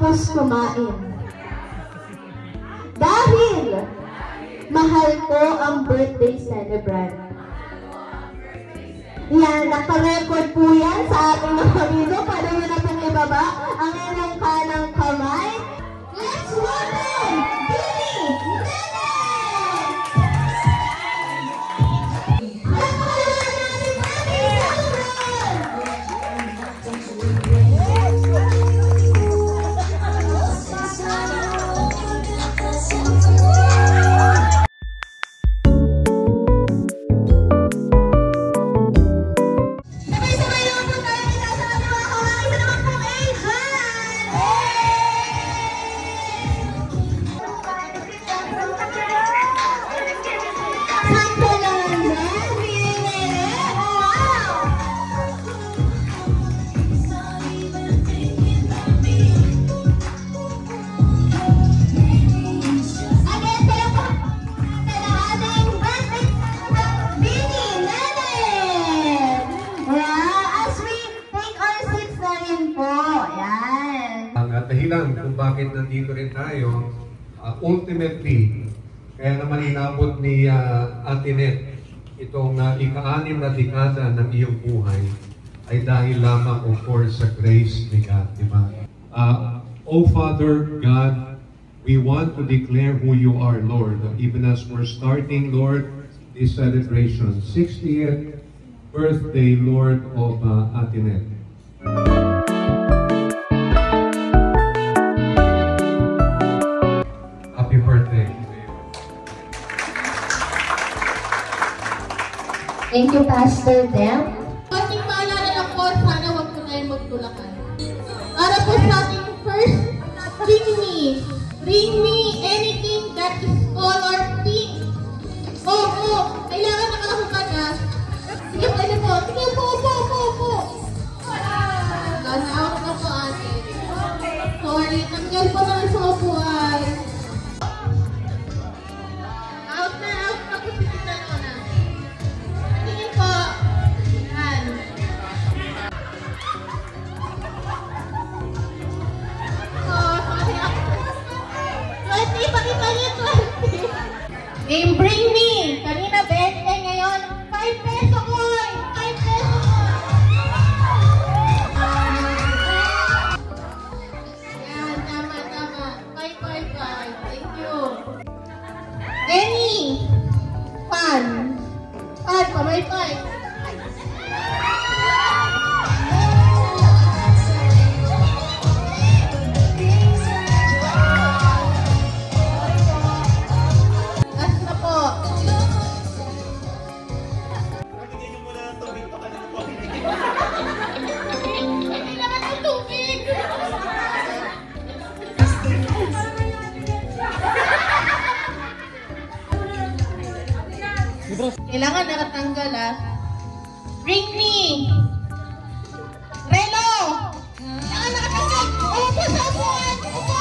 matapos kumain. Dahil mahal ko ang birthday celebrant. Yan, nakarecord po yan sa ating mga video. Paano nyo na pong ibaba ang inyong kanang kamay. Let's welcome Billy Nene! Dahilan kung bakit nandito rin tayo, ultimately, kaya naman inabot ni Ate Net itong ika-6 na dekada ng iyong buhay ay dahil lamang of course sa grace ni God, di ba? Oh Father God, we want to declare who you are, Lord, even as we're starting, Lord, this celebration, 60th birthday, Lord, of Ate Net. Thank you, Pastor Dem. Ating maalala lang po, sana wag po tayong magtulakan. Para po sa ating first, bring me anything that is color pink. Kailangan nakakahukan na. Sige, pwede po. Sige po. Na-out na po ate. Sorry, tanggal po na sa upuan. Out na po si Tita Nona. Tingin po. Yan. Sorry ako. 20, pakita niyo 20. Game bring me. Kanina 20, ngayon 5 peso coin. 5 peso coin. Yan, tama. 5. Thank you. Any fun, kamay 5. Kailangan nakatanggal Bring me! Relo! Kailangan nakatanggal! Upo sa upuan! Upo!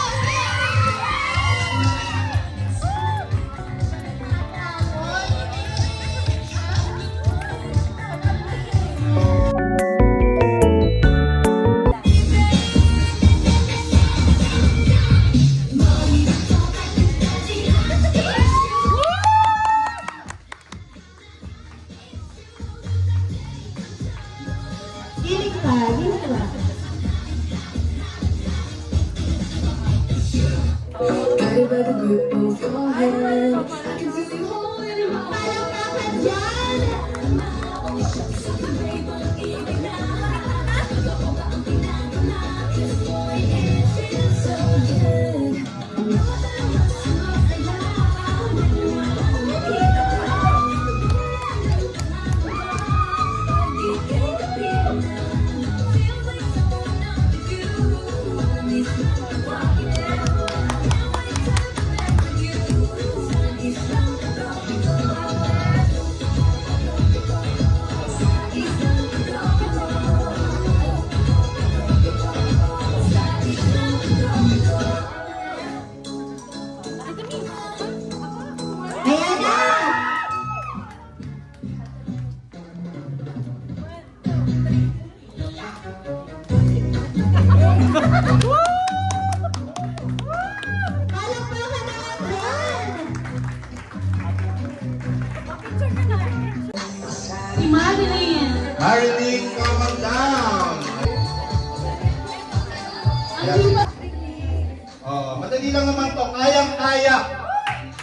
Darling, come on down. Ayan. Madali lang naman to. Kayang-kaya.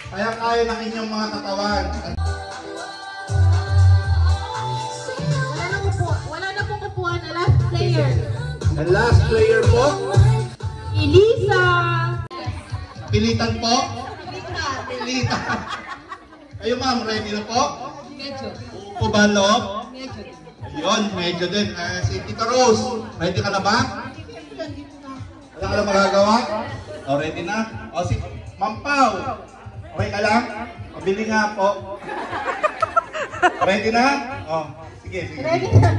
Kayang-kaya ng inyong mga katawan. Wala na pong upuan na last player. The last player po. Elisa. Pilitan po. Pilitan. Kayo ma'am, ready na po? Medyo. Upo ba loob? Medyo. Ayun, medyo din. Si Tita Rose, ready ka na ba? Wala ka na magagawa? O, ready na? O, si Ma'am Pao, okay ka lang? Pabili nga po. Ready na? O, sige. Ready na.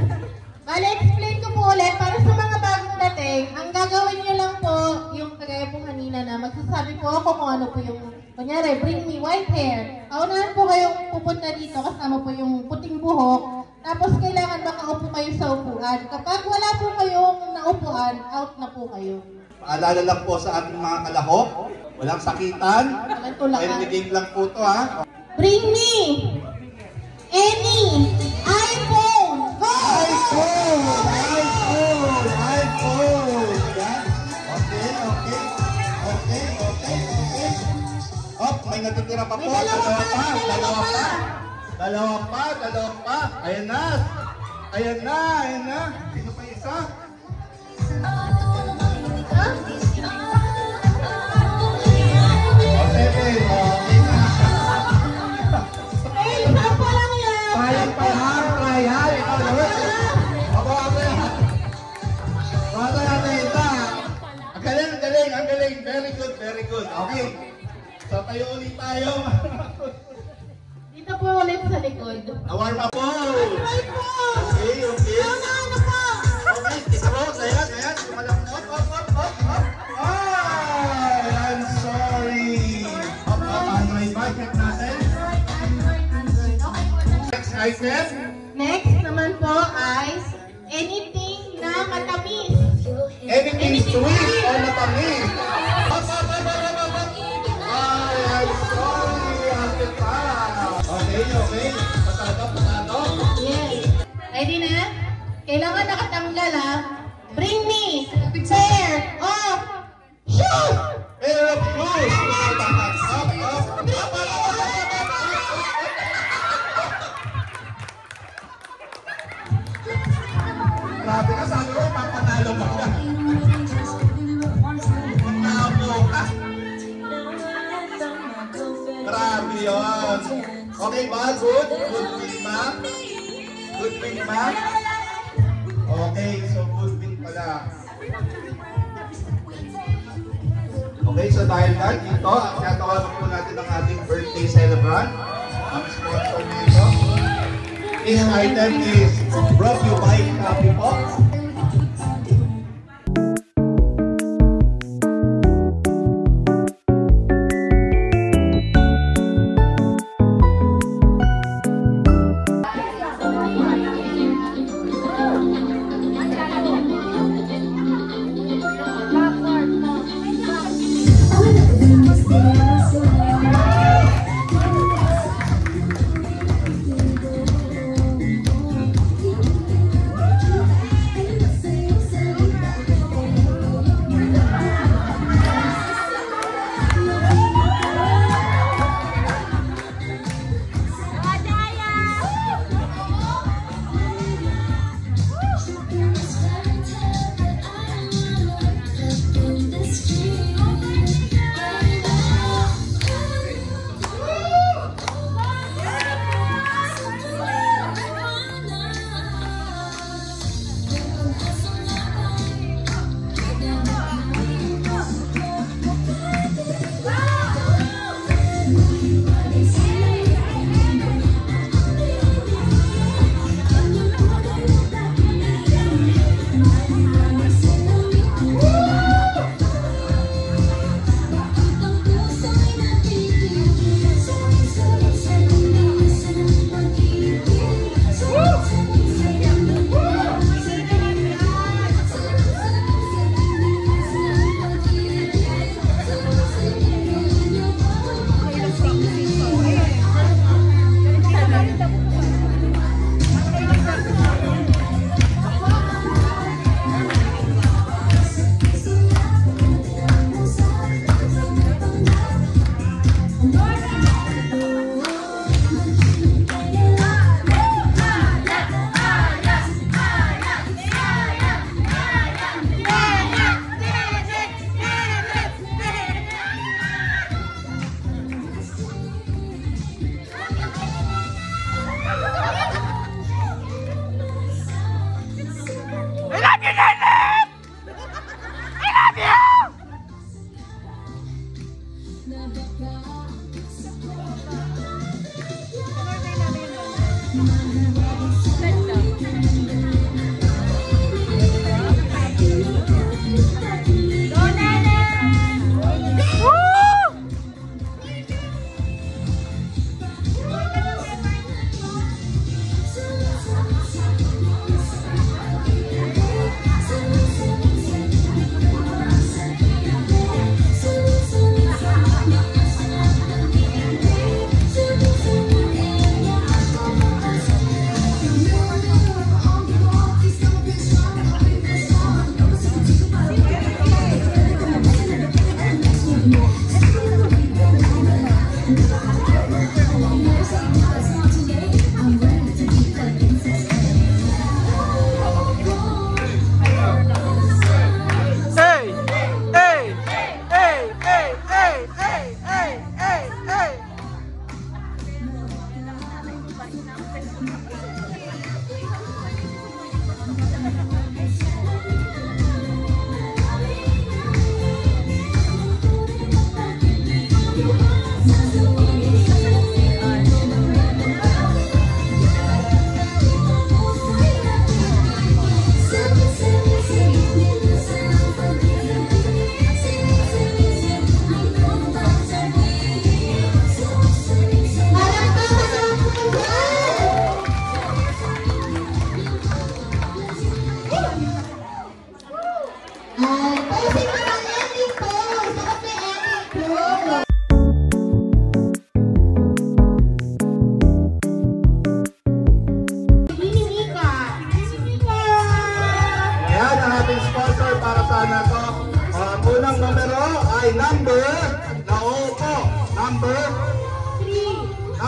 Bale, explain ko po ulit para sa mga bagong dating. Ang gagawin nyo lang po, yung kagaya po kanina na magsasabi po ako kung ano po yung, kunyari, bring me white hair. Kaunahan po kayong pupunta dito kasama po yung puting buhok. Tapos kailangan makaupo kayo sa upuan. Kapag wala po kayong naupuan, out na po kayo. Paalala lang po sa ating mga kalahok. Walang sakitan. Walang tulakan. Pwede lang po to ha. Bring me any iPhone! Go! iPhone! Yan. Okay. Oh, may natitira pa po. May dalawa Dalawa pa. Ayan na. Sino pa isa? Okay na. Hey, sampo lang yan! Trial. Ikaw naman. Ako yan. Bata natin ito. Ang galing. Very good. Okay. So tayo ulit tayo. Dito po ulit sa likod. Warm up po. Right po! Okay. Ano po? Okay, Tita Rose, ayan. Sumalak na. Up. Ay, I'm sorry. Up. Ano yung budget natin? Next item. Next naman po ay anything na matamis. Anything sweet or matamis. Up. Ay, I'm sorry. Ate pa. Okay. Pasado. Yes. Ready na? Kailangan nakatanggal ha. Bring me pair of shoes! Pair of shoes. Up. Grabe ka, sabi ko, papanalo mo na. Grabe yun. Okay ba? Good feedback. Okay, so good feed pala. Okay, so dahil dito, tinatawagan po natin ang ating birthday celebrant. Ang sponsor nito. This item is brought to you by Coffee Pop.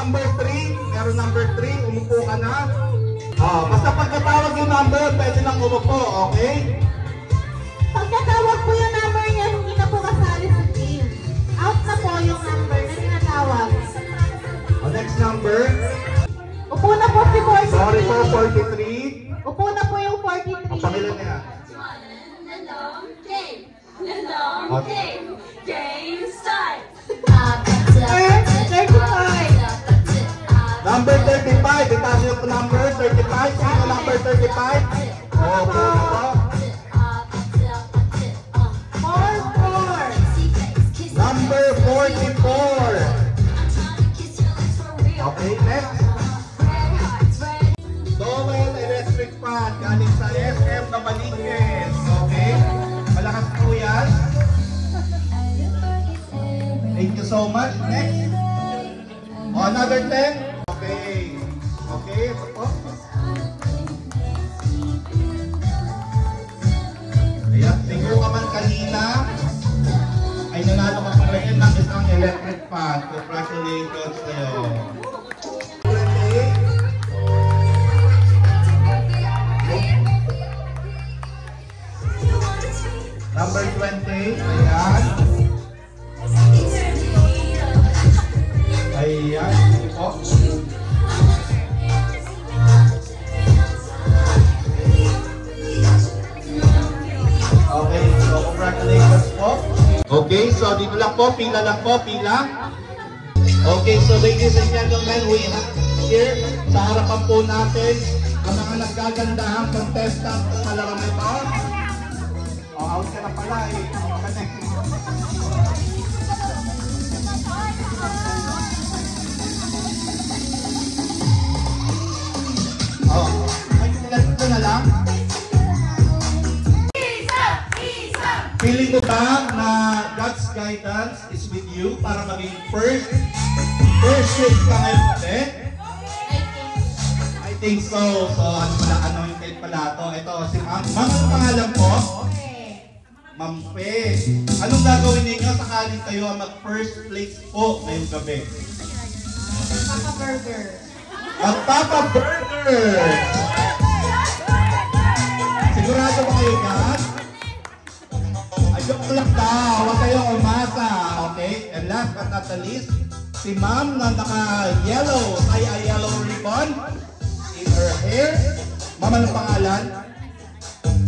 Number 3, meron number 3, umupo ka na. Basta pagkatawag yung number, pwede lang umupo, okay? Pagkatawag po yung number niya, hindi na po kasali sa team. Out na po yung number na tinatawag. Next number. Upo na po si 43. Sorry po, 43. Upo na po yung 43. Ang pangilan niya. Game start. 35. Number 35. Itaas yung number 35. Sino number 35? Opo na po. 44. Number 44. Okay, next. Dowel electric fan galing sa SM na Malignes. Okay? Malakas po yan. Thank you so much. Next. Another 10. Okay. Okay, ito po. Ayan, tingnan ka man kanina ay nanalo ka pa rin ng isang electric fan. Congratulations kayo. Number 20, ayan. Ayan, sige po. Okay, so congratulations po. Okay, so dito lang po, pila lang po, pila. Okay, so ladies and gentlemen, we have here sa harapan po natin ang mga nagagandahang contestant sa larong ito. Out ka na pala eh. Ay, dito na lang. Feeling mo ba na God's guidance is with you para maging first shift ka ngayon ulit? I think so. So, anointed pala to. Ito, si Ma'am. Ma'am, ang pangalan po? Ma'am Pe. Anong gagawin ninyo sakaling kayo ang mag-first place po ngayong gabi? Papa-burger. Magpapa-burger! Sigurado ba kayo yan? Ayok lang daw. Huwag kayong umasa. Okay? And last but not the least, si Ma'am na naka-yellow, ay a yellow ribbon in her hair. Ma'am, anong pangalan?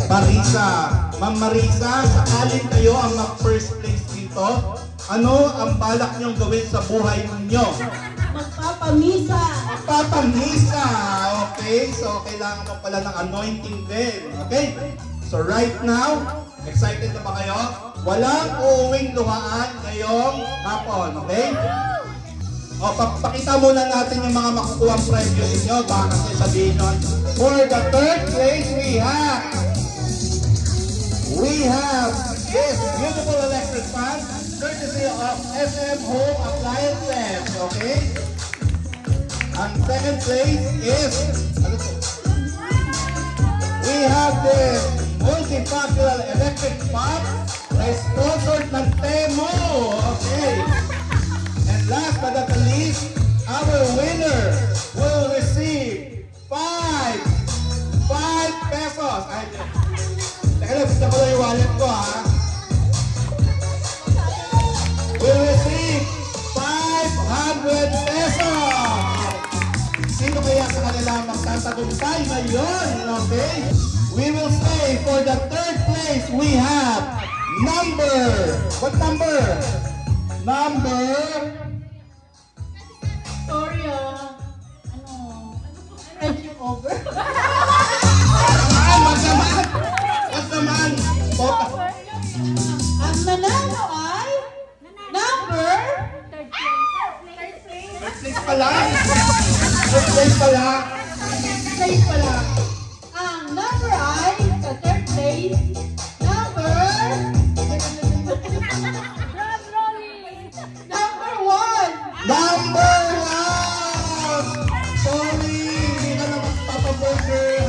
Marisa. Ma'am Marisa, sakaling kayo ang mag-first place dito, ano ang balak niyong gawin sa buhay ninyo? Magpapamisa. Magpapamisa! Okay? So, kailangan mo pala ng anointing din. Okay? So, right now, excited na ba kayo? Walang uuwing luhaan ngayong hapon. Okay? O, pakita muna natin yung mga makukuha premyo ninyo. Baka kasi sabihin nyo, for the third place, we have this beautiful electric fan courtesy of SM Home Appliances. Okay? Ang second place is we have this multifunctional electric fan na sponsored ng Temo. Okay? And last but not the least, our winner will receive 5 pesos. Ay, teka lang, gusto ko lang yung wallet ko ha. Will receive 500 pesos. Sino kaya sa kanila magtatagumpay ngayon? Okay? We will say for the third place we have what number? Number? Sorry friendship over. What's naman? Ang nanalo ay number Third place pala. Third place pala. place pala. Ang number ay sa third place number 1. Number 1! Sorry, hindi ka na magpapaburger.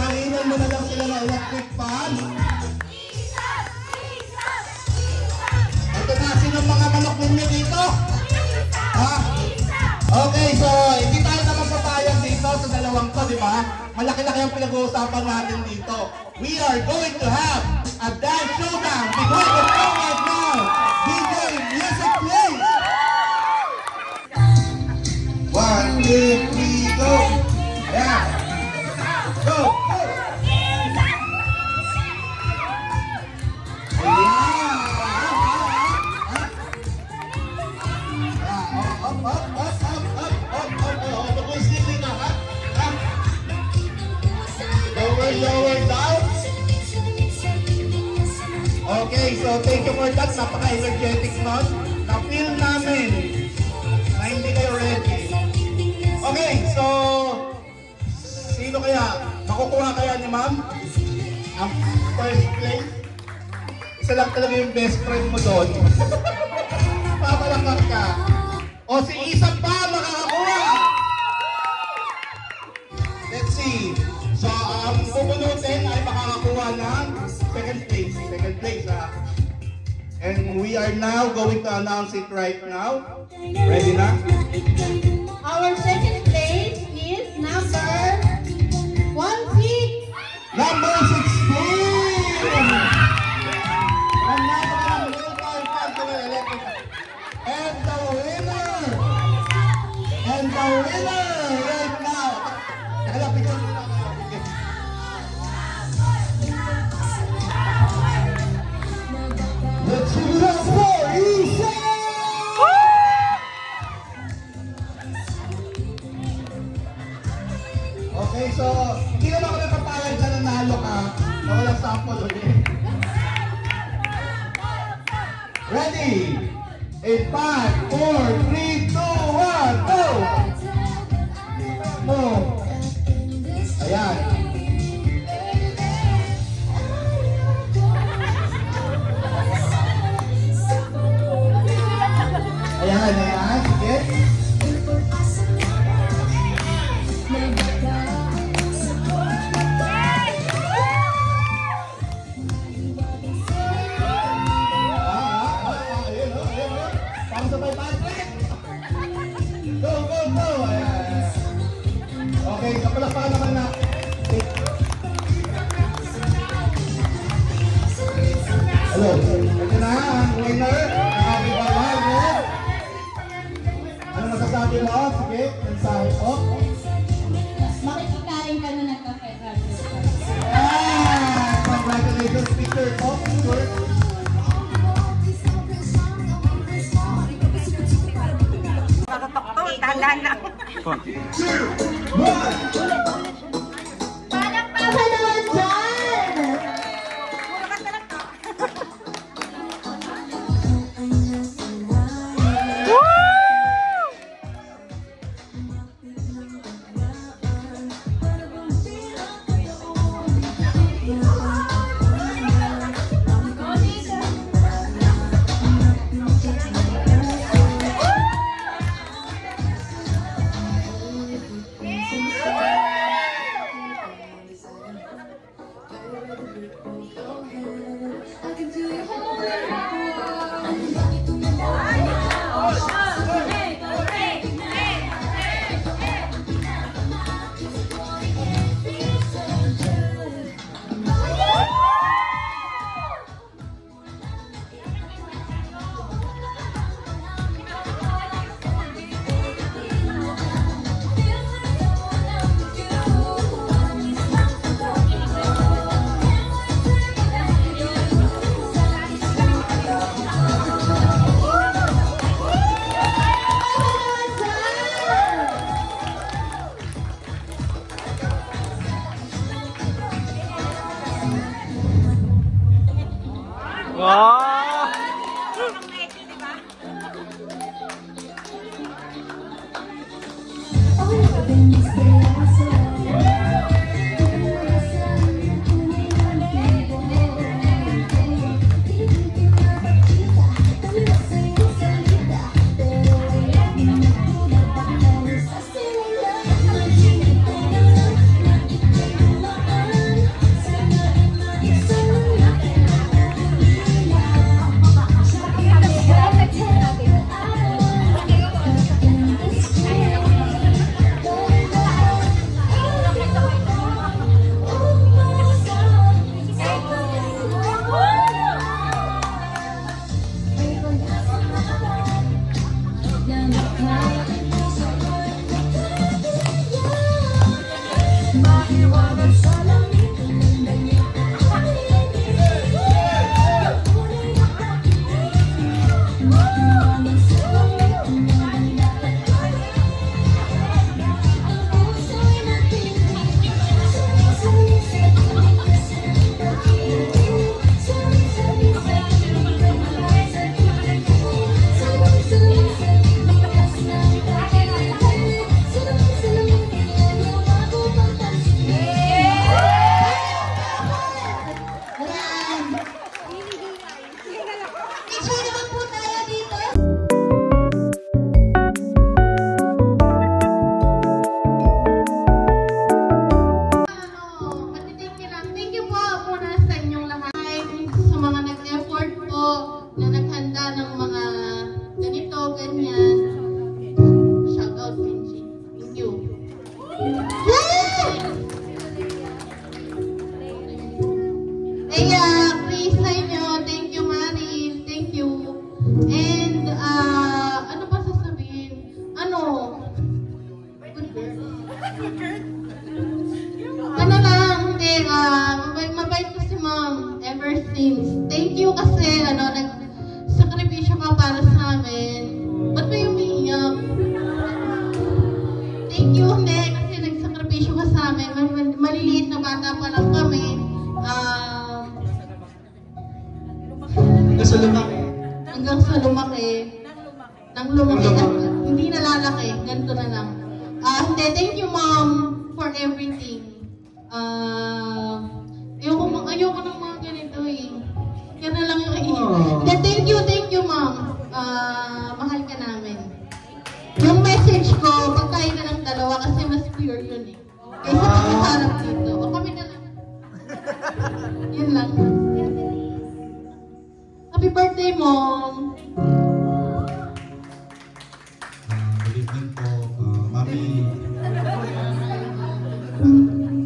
pinag-uusapan natin dito. We are going to have a dance showdown because the show right now. DJ, music please! 1, 2, 3, go! Yeah! Go! Go! Lower down. Okay, so thank you for that. Napaka-energetic nun. Na-feel namin na hindi kayo ready. Okay, so sino kaya? Makukuha kaya ni ma'am? Ang first place? Isa lang talaga yung best friend mo doon. Papalakak ka. O si isa pa makakakuha. Let's see. So, ang pupunutin ay makakakuha ng second place. Second place, ha? And we are now going to announce it right now. Ready na? Our second place is number 16. Number 16! And now, and the winner! And the winner right now! Nakalapit ko muna. Let's give it up for Isa! Okay, so hindi naman kami papayag na nanalo ka na walang sample ulit. Ready? In 5, 4, 3, 2, 1, go! Go! Ayan. Ayan, ayan. Sige. Pang sabay Patrick. Go, go, go. Ayan. Okay, kapalapakan naman na. Hello. Ito na ang winner. Happy birthday. Ano masasabi mo? Sige, mensahe po. Makikikain ka na ng kape. Congratulations, Peter po. Picture. Dahan na. 2, 1. Palakpakan naman dyan! bata pa lang kami. Hanggang sa lumaki. Hanggang sa lumaki. Nang lumaki. Hindi nalalaki. Ganito na lang. Hindi, thank you, Mom, for everything. Ayoko ng mga ganito eh. Kaya na lang yung Thank you, Mom. Mahal ka namin. Yung message ko, pagkain na ng dalawa kasi mas pure yun eh. Kaysa pagkasarap dito. O kami na lang. Yun lang. Happy birthday, Mom! Good evening po, Mami.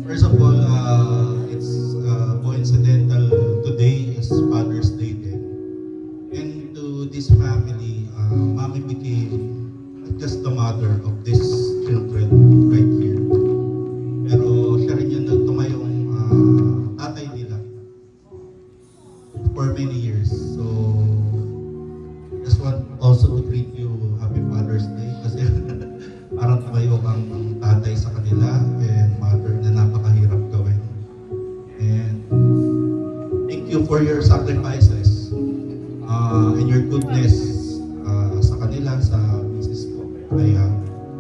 First of all, it's coincidental today is Father's Day din. And to this family, Mami became just the mother of these children right here. Pero siya rin yung tumayong tatay nila for many years. So, just want also to greet you Happy Father's Day kasi parang tumayo kang tatay sa kanila and mother na napakahirap gawin. And thank you for your sacrifices and your goodness sa kanila, sa misis ko. Kaya,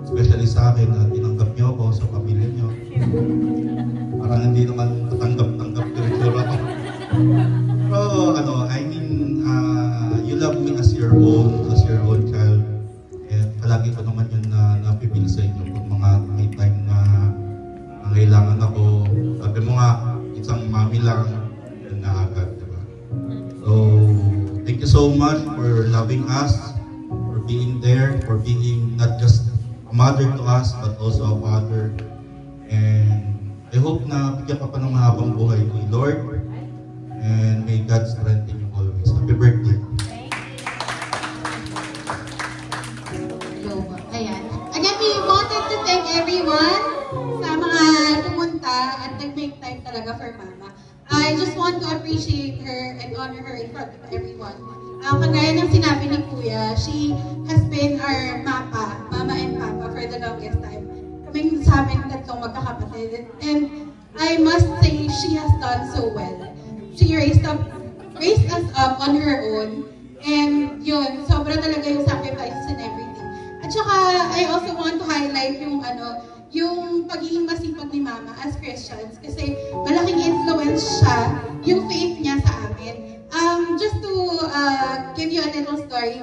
especially sa akin, tinanggap niyo ako sa pamilya niyo. Parang hindi naman tanggap-tanggap yung itsura ko. Pero, I mean, you love me as your own child. And palagi ko naman yun na napipil sa inyo kung may time na kailangan ako. Sabi mo nga, isang mami lang, yun na agad, diba? So, thank you so much for loving us, for being there, for being not just a mother to us, but also a father. And I hope na bigyan ka pa ng mahabang buhay ni Lord. And may God strengthen you always. Happy birthday. Ayan. Again, we wanted to thank everyone sa mga pumunta at nag-make time talaga for Mama. I just want to appreciate her and honor her in front of everyone. Kagaya ng sinabi ni Kuya, she has been our Mama and Papa for the longest time. Kaming sa amin tatlong magkakapatid. And I must say, she has done so well. She raised us up on her own. And yun, sobra talaga yung sacrifices and everything. At saka, I also want to highlight yung pagiging masipag ni Mama as Christians. Kasi malaking influence siya, yung faith niya sa amin. Just to give you a little story,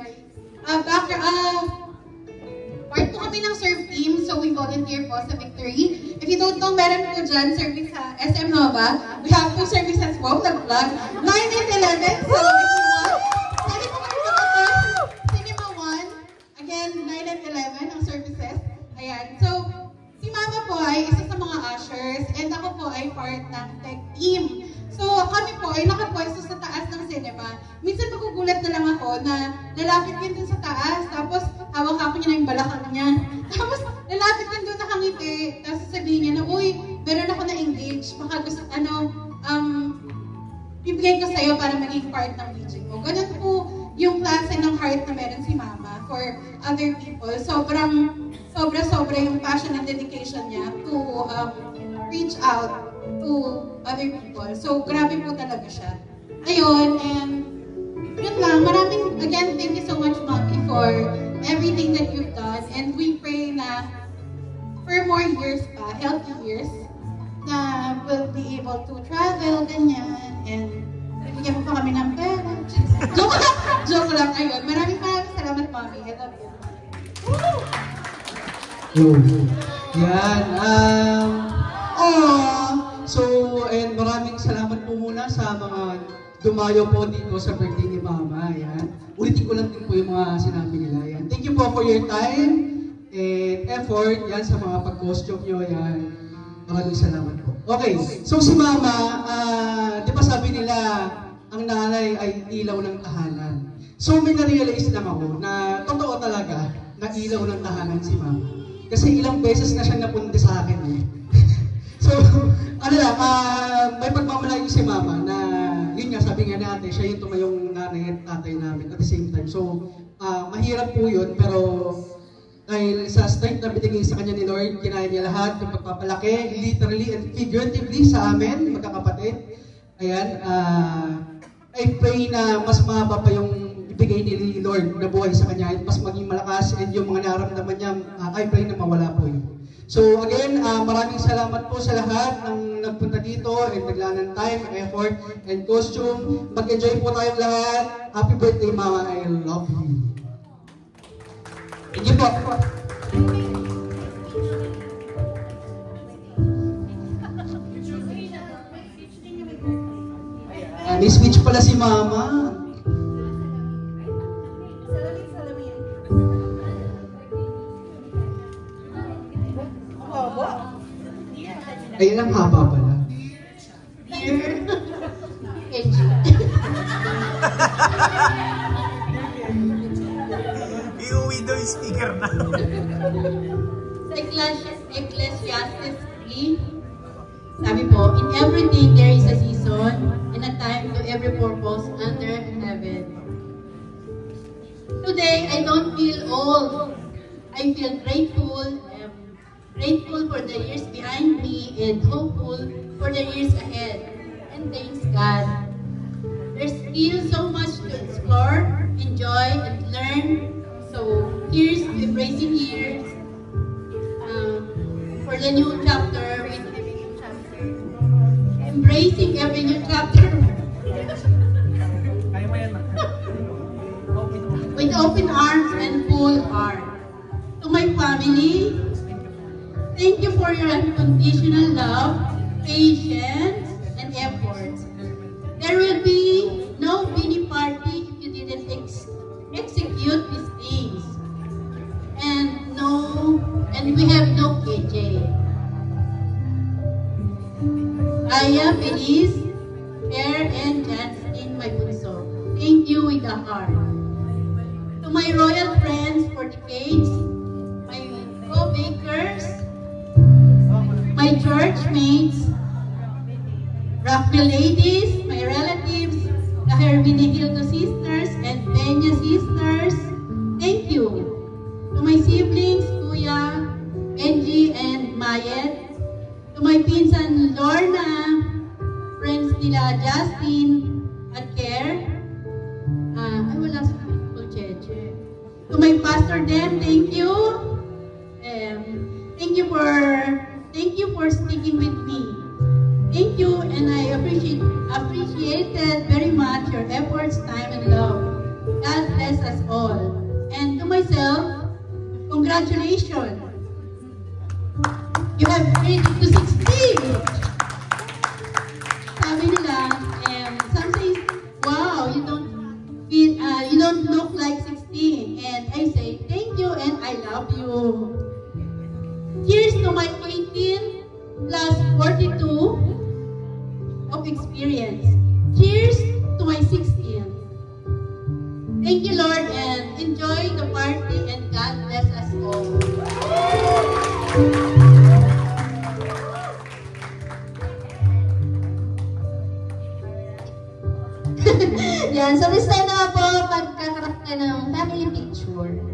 part po kami ng serve team, so we volunteer po sa Victory. If you don't know, meron po dyan service sa SM Nova. We have 2 services po, vlog, 9 and 11. So if you want, pwede po kami mag-attend Cinema 1. Again, 9 and 11 ang services. Ayan. So, si Mama po ay isa sa mga ushers and ako po ay part ng tech team. So, kami po ay nakapwesto sa taas ng cinema. Minsan magugulat na lang ako na lalapit yun dun sa taas, tapos hawak-hawak niya na yung balakang niya. Tapos lalapit yun dun nakangiti, tapos sasabihin niya na, uy, meron ako na-engage, baka gusto, bibigay ko sa'yo para maging part ng video mo. Ganun po yung klase ng heart na meron si Mama for other people. Sobra yung passion and dedication niya to reach out to other people. So, grabe po talaga siya. Ayun, and yun lang. Again, thank you so much, Mommy, for everything that you've done. And we pray na for more years pa, healthy years, na we'll be able to travel, ganyan, and bibigyan mo pa kami ng pera. Joke lang. Ayun, maraming salamat, Mommy. I love you. Yan. So, and maraming salamat po muna sa mga dumayo po dito sa birthday ni Mama. Yan. Ulitin ko lang din po yung mga sinabi nila. Yan. Thank you po for your time and effort. Yan, sa mga pag-costume nyo. Yan. Maraming salamat po. Okay. So, si Mama, di ba sabi nila, ang nanay ay ilaw ng tahanan. So, may na-realize lang ako na totoo talaga na ilaw ng tahanan si Mama. Kasi ilang beses na siya napunti sa akin eh. So, may pagmamalayo si Mama na, yun nga, sabi nga natin, siya yung tumayong nanay at tatay namin at the same time. So, mahirap po yun, pero Dahil sa strength na binigay sa kanya ni Lord, kinaya niya lahat yung pagpapalaki, literally and figuratively sa amin, magkakapatid. Ayan, I pray na mas mahaba pa yung ibigay ni Lord na buhay sa kanya at mas maging malakas and yung mga naramdaman niya, I pray na mawala po yun. So again, maraming salamat po sa lahat ng nagpunta dito and naglaan ng time, effort, and costume. Mag-enjoy po tayong lahat. Happy birthday, Mama. I love you. Thank you po. May speech pala si Mama. Ayun ang haba pala. Iuwi daw yung sticker na. Sa Ecclesiastes 3, sabi po, in everything there is a season and a time to every purpose under heaven. Today, I don't feel old. I feel grateful. Grateful for the years behind me and hopeful for the years ahead. And thanks God. There's still so much to explore, enjoy, and learn. So here's to embracing years for the new chapter. Embracing every new chapter with open arms and full heart. To my family, thank you for your unconditional love, patience, and efforts. There will be no mini party if you didn't execute these things. And we have no KJ. Aya, Feliz, Per, and Jansin, my bunso. Thank you with a heart. To my royal friends for decades, my co-bakers, my church mates, Rockville ladies, my relatives, the Herminegildo sisters and Peña sisters, thank you. To my siblings, Kuya, Benji, and Mayet, to my pinsan Lorna, friends nila Justin at Care, ay wala sa Cheche. To my pastor them, thank you. Thank you for sticking with me. Thank you, and I appreciated very much your efforts, time, and love. God bless us all. And to myself, congratulations. You have made it to 16. Sabi nila, some say, wow, you don't look like 16. And I say, thank you and I love you. Cheers to my 18 plus 42 of experience. Cheers to my 16. Thank you, Lord, and enjoy the party, and God bless us all. Yan, so this time naman po, pagkakaroon ng family picture.